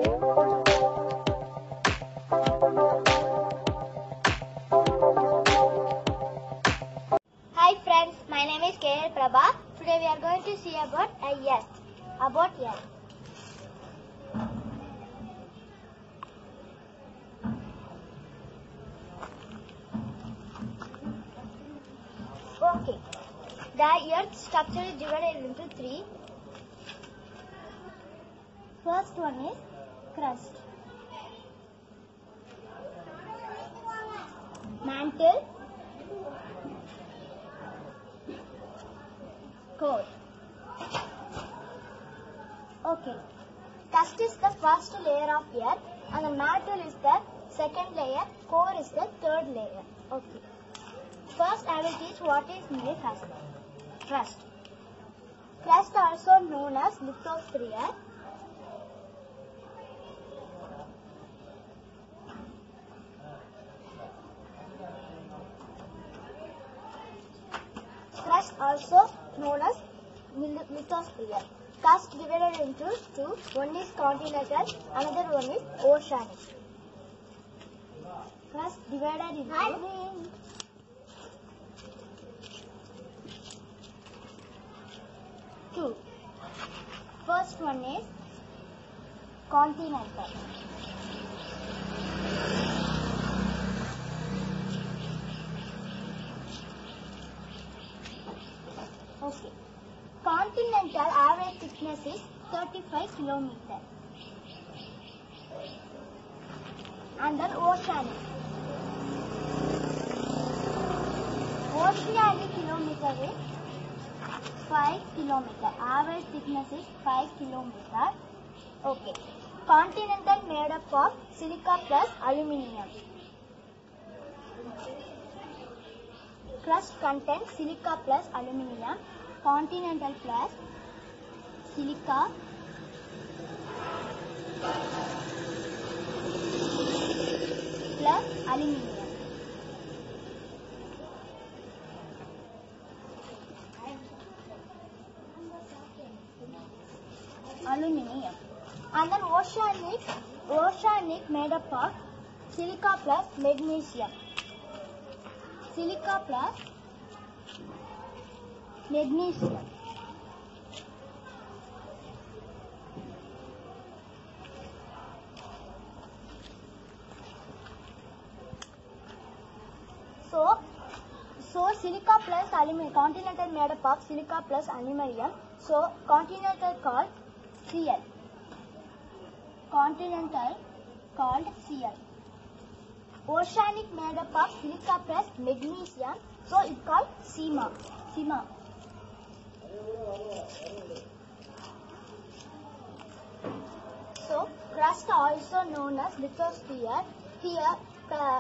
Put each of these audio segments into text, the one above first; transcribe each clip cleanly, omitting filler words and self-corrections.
Hi friends, my name is KL Prabha. Today we are going to see about Earth. Okay, the Earth structure is divided into three. First one is crust, mantle, core. Okay, crust is the first layer of Earth and the mantle is the second layer, core is the third layer. Okay. First I will teach what is the crust. Crust also known as lithosphere. Crust also known as lithosphere. Crust divided into two. One is continental, another one is oceanic. Crust divided into two. First one is continental. Okay. Continental average thickness is 35 km. And then oceanic. Oceanic kilometer is 5 km. Average thickness is 5 km. Okay. Continental made up of silica plus aluminium. Crust contains silica plus aluminium. Continental plus silica plus aluminium. And then oceanic made up of silica plus magnesium. Silica plus magnesium. So silica plus aluminium, continental made up of silica plus aluminium. So continental called Cl. Continental called Cl. Oceanic made up of silica plus magnesium. So it's called Sima. So crust also known as lithosphere. Here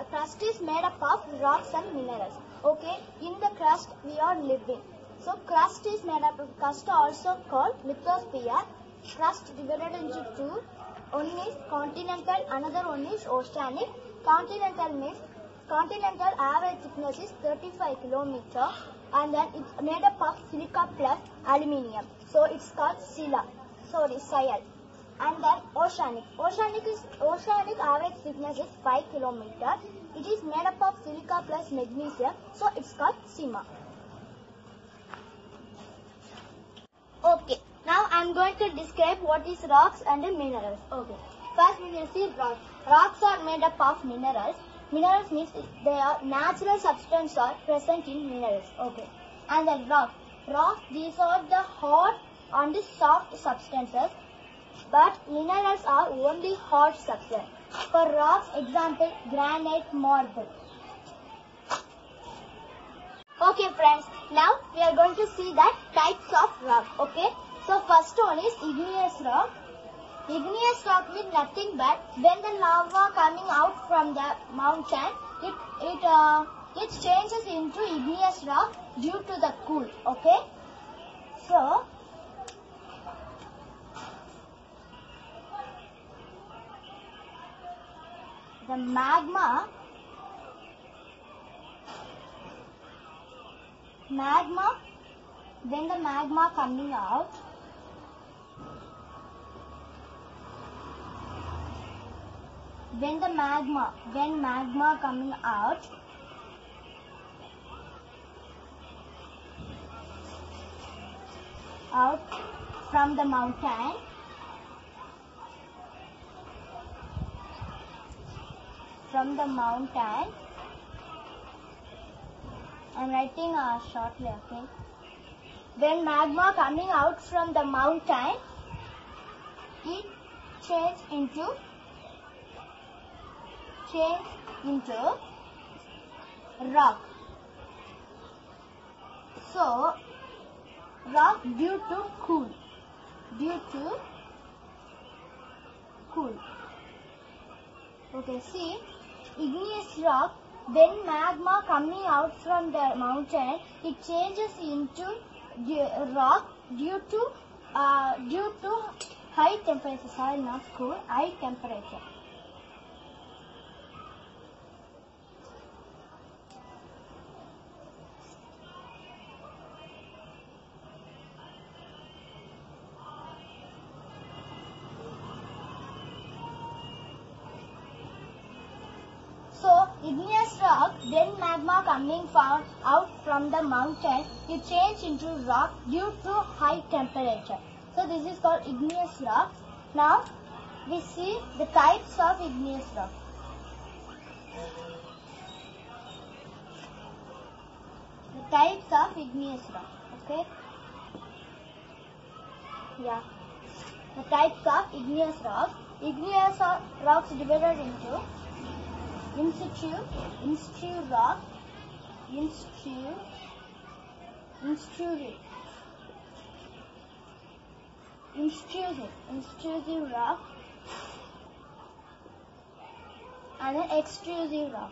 crust is made up of rocks and minerals. Okay, in the crust we are living. So crust is made up of crust also called lithosphere. Crust divided into two. One is continental, another one is oceanic. Continental average thickness is 35 km and then it's made up of silica plus aluminium. So it's called Cl. And then oceanic. Oceanic average thickness is 5 km. It is made up of silica plus magnesium. So it's called Sima. Okay. Now I am going to describe what is rocks and minerals. Okay. First we will see rocks. Rocks are made up of minerals. Minerals means they are natural substances are present in minerals. Okay. And then rocks, these are the hard and soft substances. But minerals are only hard substance. For rocks, example, granite, marble. Okay friends, now we are going to see the types of rock. Okay. So first one is igneous rock. Igneous rock means nothing but when the lava coming out from the mountain, it changes into igneous rock due to the cool. Okay. So the magma when the magma coming out, when magma coming out from the mountain, I'm writing shortly, okay. When magma coming out from the mountain, it changes into rock. So rock due to cool. Okay, see, igneous rock, when magma coming out from the mountain, it changes into rock due to high temperature. Sorry, not cool, high temperature. So, igneous rock, when magma coming out from the mountain, it changes into rock due to high temperature. So, this is called igneous rock. Now, we see the types of igneous rock. The types of igneous rock, okay? Yeah. The types of igneous rocks. Igneous rocks divided into in situ rock, intrusive rock, and an extrusive rock.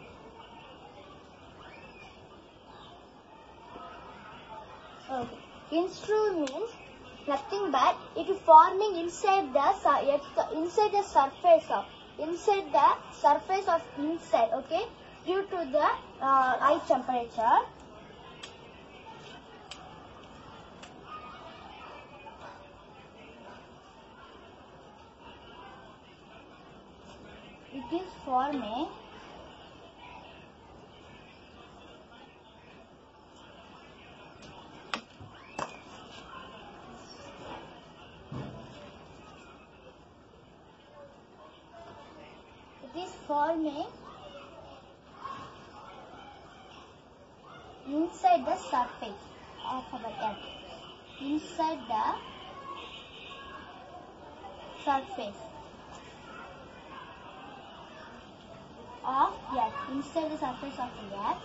Okay. Intrusive means nothing but it is forming inside the surface of inside, okay, due to the high temperature. It is forming inside the surface of our earth. Inside the surface of the earth.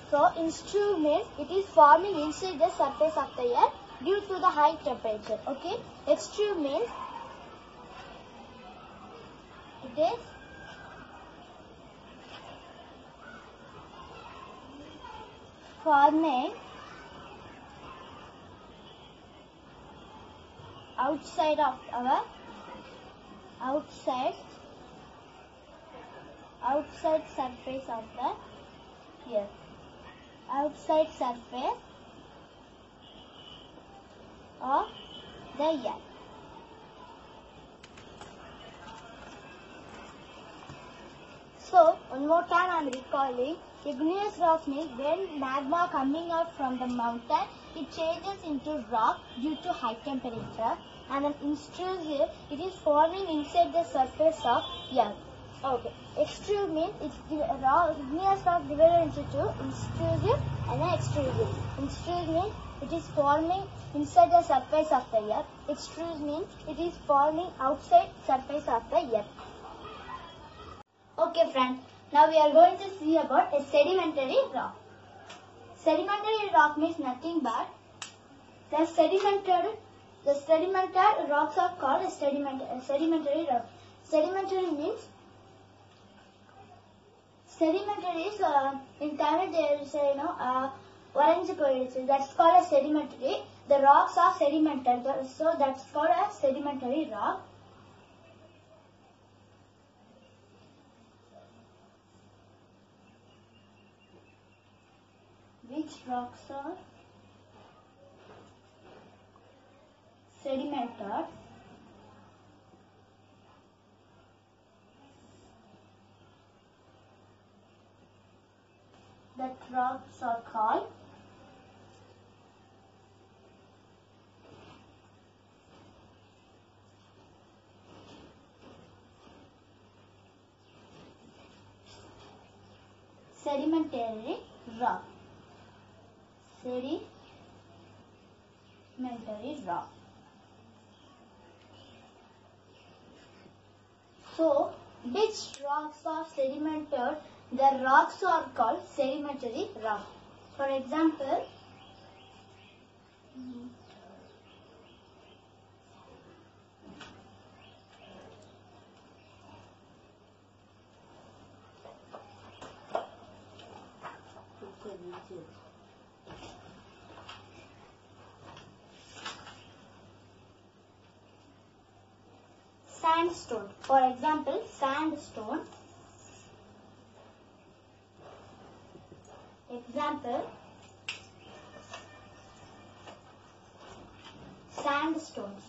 So, intrusive means it is forming inside the surface of the earth due to the high temperature. Okay. Extrusive means it is forming outside surface of the earth. Outside surface of the earth. So, one more time I am recalling. Igneous rock means when magma coming out from the mountain, it changes into rock due to high temperature. And an intrusive, it is forming inside the surface of earth. Okay. Extrusive means it's igneous rock divided into two, intrusive and extrusive. Intrusive means it is forming inside the surface of the earth. Extrusive means it is forming outside surface of the earth. Okay friends, now we are going to see about a sedimentary rock. Sedimentary rock means nothing but the sedimented rocks are called sedimentary rock. Sedimentary means sedimentary is in Tamil they say orange color. That's called a sedimentary. The rocks are sedimented, so that's called a sedimentary rock. Which rocks are sedimented That rocks are called sedimentary rock. Sedimentary rock. So, which rocks are sedimented? The rocks are called sedimentary rock. For example, sandstone. For example, sandstone. Example, sandstones.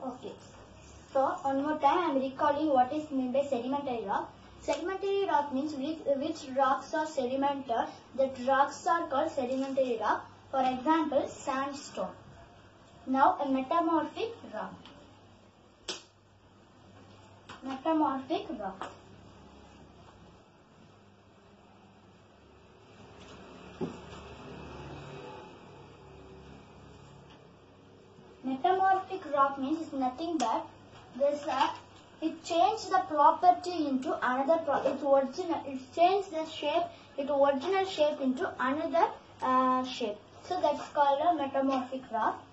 Okay. So, one more time I am recalling what is meant by sedimentary rock. Sedimentary rock means which rocks are sedimented. That rocks are called sedimentary rock. For example, sandstone. Now, a metamorphic rock. Metamorphic rock. Metamorphic rock means it's nothing but it changed the property into another it changed the shape, its original shape into another shape. So that's called a metamorphic rock.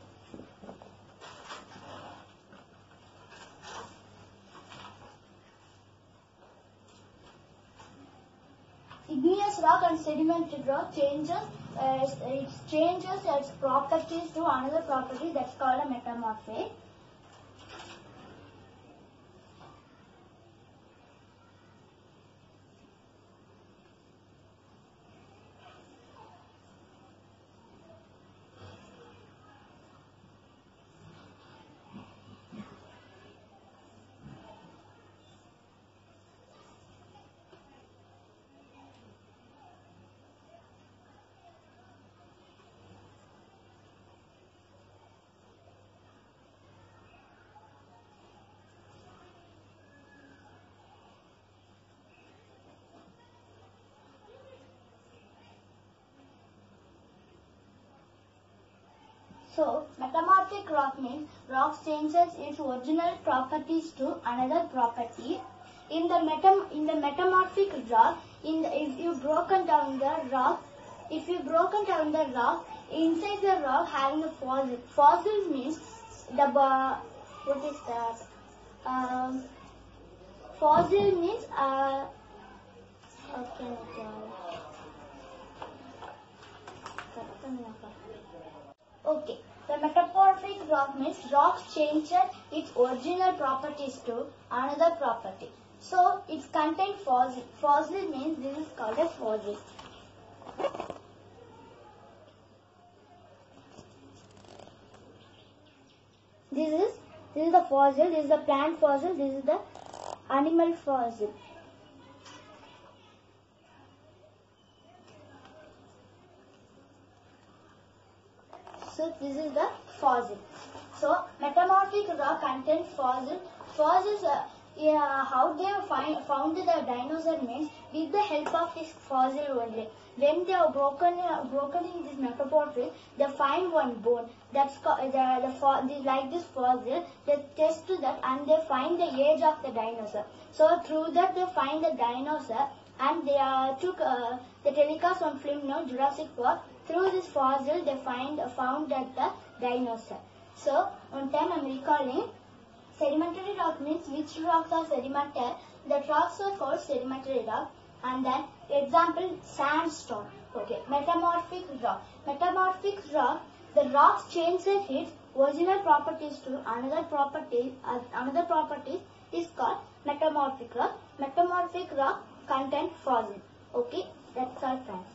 Igneous rock and sedimentary rock changes its properties to another property. That's called a metamorphic. So, metamorphic rock means rock changes its original properties to another property. In the metamorphic rock, if you broken down the rock, inside the rock having a fossil. Fossil means what is that? Fossil means okay. The metamorphic rock means rock changes its original properties to another property. So, it contains fossil. Fossil means this is called a fossil. This is the fossil, this is the plant fossil, this is the animal fossil. So this is the fossil. So metamorphic rock contains fossil. Fossils, how they found the dinosaur means with the help of this fossil only. When they are broken in this metamorphic, they find one bone. That's like this fossil. They test that and they find the age of the dinosaur. So through that they find the dinosaur and they the telecast on film now Jurassic Park. Through this fossil, they found that the dinosaur. So, one time I am recalling, sedimentary rock means which rocks are sedimentary. The rocks are called sedimentary rock. And then, example, sandstone. Okay, metamorphic rock. Metamorphic rock, the rocks changes its original properties to another property. Another property is called metamorphic rock. Metamorphic rock contain fossil. Okay, that's all, friends.